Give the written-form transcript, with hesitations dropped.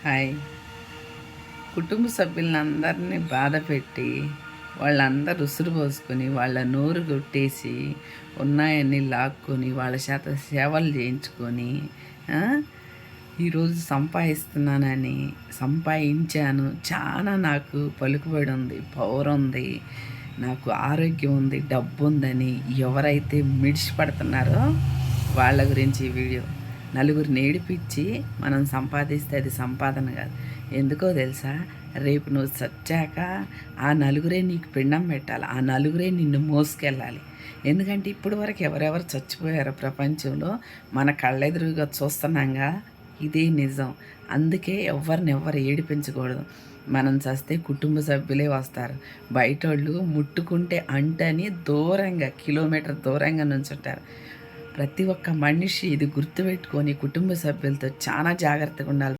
Hi. కుటుంబ సభ్యులందరినీ బాధపెట్టి, వాళ్ళందరూ ఉసురు పోసుకొని, వాళ్ళ నోరు కొట్టేసి, ఉన్నాయన్నీ లాక్కొని, వాళ్ళ చేత సేవలు చేయించుకొని, ఆ! ఈరోజు సంపాదిస్తున్నానని, సంపాదించాను, చాలా నాకు పలుకుబడి ఉంది, పవర్ ఉంది, నాకు ఆరోగ్యం ఉంది, డబ్బు ఉందని ఎవరైతే మిడిసిపడుతున్నారో వాళ్ళ గురించి ఈ వీడియో. నలుగురిని ఏడిపించి మనం సంపాదిస్తే అది సంపాదన కాదు. ఎందుకో తెలుసా? రేపు నువ్వు చచ్చాక ఆ నలుగురే నీకు పిండం పెట్టాలి, ఆ నలుగురే నిన్ను మోసుకెళ్ళాలి. ఎందుకంటే ఇప్పటి వరకు ఎవరెవరు చచ్చిపోయారో ప్రపంచంలో మన కళ్ళెదురుగా చూస్తున్నాంగా. ఇదే నిజం. అందుకే ఎవరినెవ్వరు ఏడిపించకూడదు. మనం చస్తే కుటుంబ సభ్యులే వస్తారు. బయటోళ్ళు ముట్టుకుంటే అంటని దూరంగా కిలోమీటర్ దూరంగా నుంచుంటారు. ప్రతి ఒక్క మనిషి ఇది గుర్తుపెట్టుకొని కుటుంబ సభ్యులతో చాలా జాగ్రత్తగా ఉండాలి.